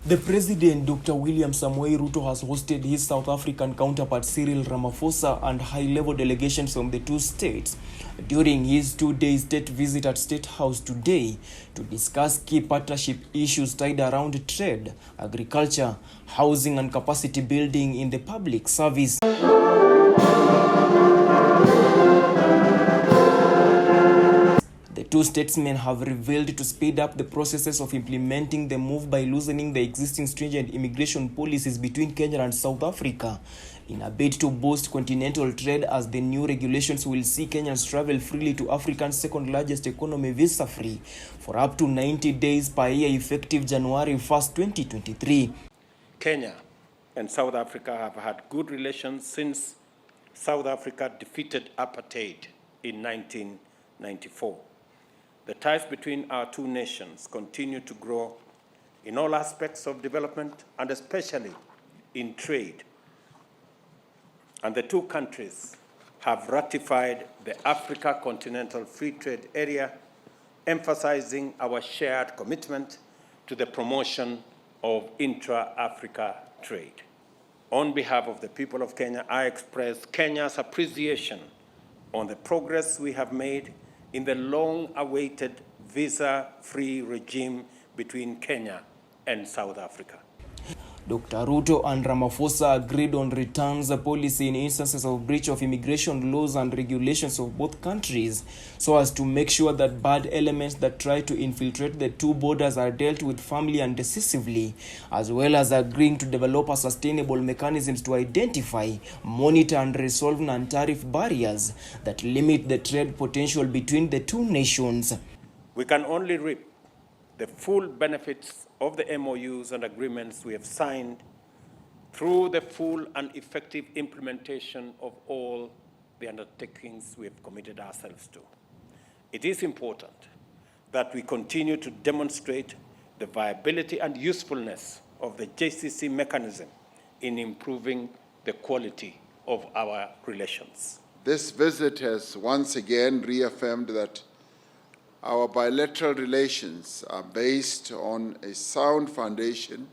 The President, Dr. William Samoei Ruto, has hosted his South African counterpart Cyril Ramaphosa and high-level delegations from the two states during his two-day state visit at State House today to discuss key partnership issues tied around trade, agriculture, housing and capacity building in the public service. The two statesmen have revealed to speed up the processes of implementing the move by loosening the existing stringent immigration policies between Kenya and South Africa in a bid to boost continental trade, as the new regulations will see Kenyans travel freely to Africa's second-largest economy visa-free for up to 90 days per year effective January 1st, 2023. Kenya and South Africa have had good relations since South Africa defeated apartheid in 1994. The ties between our two nations continue to grow in all aspects of development and especially in trade. And the two countries have ratified the Africa Continental Free Trade Area, emphasizing our shared commitment to the promotion of intra-Africa trade. On behalf of the people of Kenya, I express Kenya's appreciation on the progress we have made in the long-awaited visa-free regime between Kenya and South Africa. Dr. Ruto and Ramaphosa agreed on returns policy in instances of breach of immigration laws and regulations of both countries, so as to make sure that bad elements that try to infiltrate the two borders are dealt with firmly and decisively, as well as agreeing to develop a sustainable mechanisms to identify, monitor and resolve non-tariff barriers that limit the trade potential between the two nations. We can only reap the full benefits of the MOUs and agreements we have signed through the full and effective implementation of all the undertakings we have committed ourselves to. It is important that we continue to demonstrate the viability and usefulness of the JCC mechanism in improving the quality of our relations. This visit has once again reaffirmed that our bilateral relations are based on a sound foundation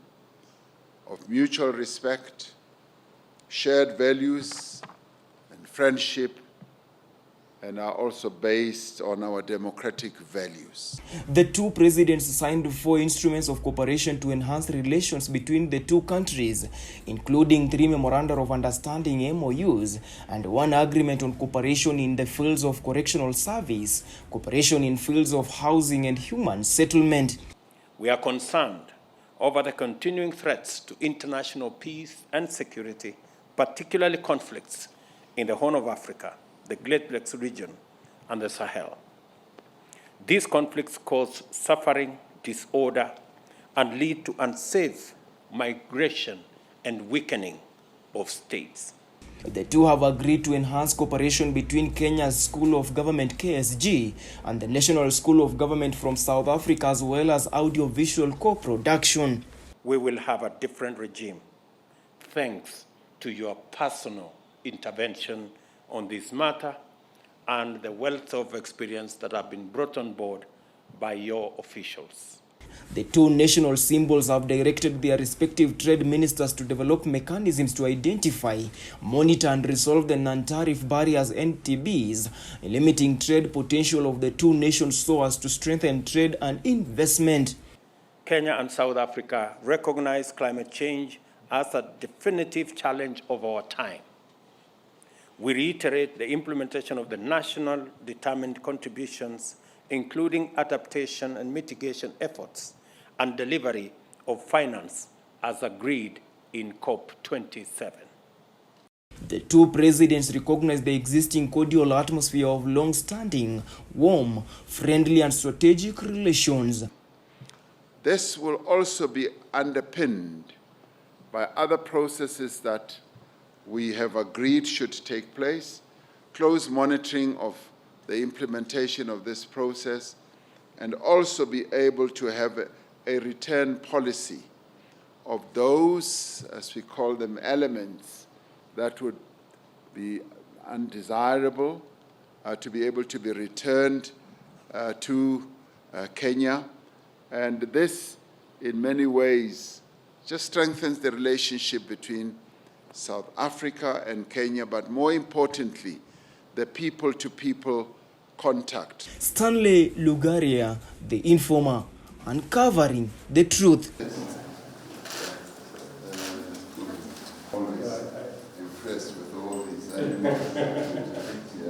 of mutual respect, shared values, and friendship, and are also based on our democratic values. The two presidents signed 4 instruments of cooperation to enhance relations between the two countries, including 3 Memoranda of Understanding MOUs and 1 agreement on cooperation in the fields of correctional service, cooperation in fields of housing and human settlement. We are concerned over the continuing threats to international peace and security, particularly conflicts in the Horn of Africa, the Great Lakes region, and the Sahel. These conflicts cause suffering, disorder, and lead to unsafe migration and weakening of states. The two have agreed to enhance cooperation between Kenya's School of Government KSG and the National School of Government from South Africa, as well as audiovisual co-production. We will have a different regime, thanks to your personal intervention on this matter and the wealth of experience that have been brought on board by your officials. The two national symbols have directed their respective trade ministers to develop mechanisms to identify, monitor and resolve the non-tariff barriers (NTBs), limiting trade potential of the two nations so as to strengthen trade and investment. Kenya and South Africa recognize climate change as a definitive challenge of our time. We reiterate the implementation of the national determined contributions, including adaptation and mitigation efforts and delivery of finance as agreed in COP27. The two presidents recognize the existing cordial atmosphere of long-standing, warm, friendly and strategic relations. This will also be underpinned by other processes that we have agreed should take place, close monitoring of the implementation of this process, and also be able to have a return policy of those, as we call them, elements that would be undesirable to be able to be returned to Kenya. And this, in many ways, just strengthens the relationship between South Africa and Kenya, but more importantly, the people-to-people contact. Stanley Lugaria, the informer, uncovering the truth. Always impressed with all these animals.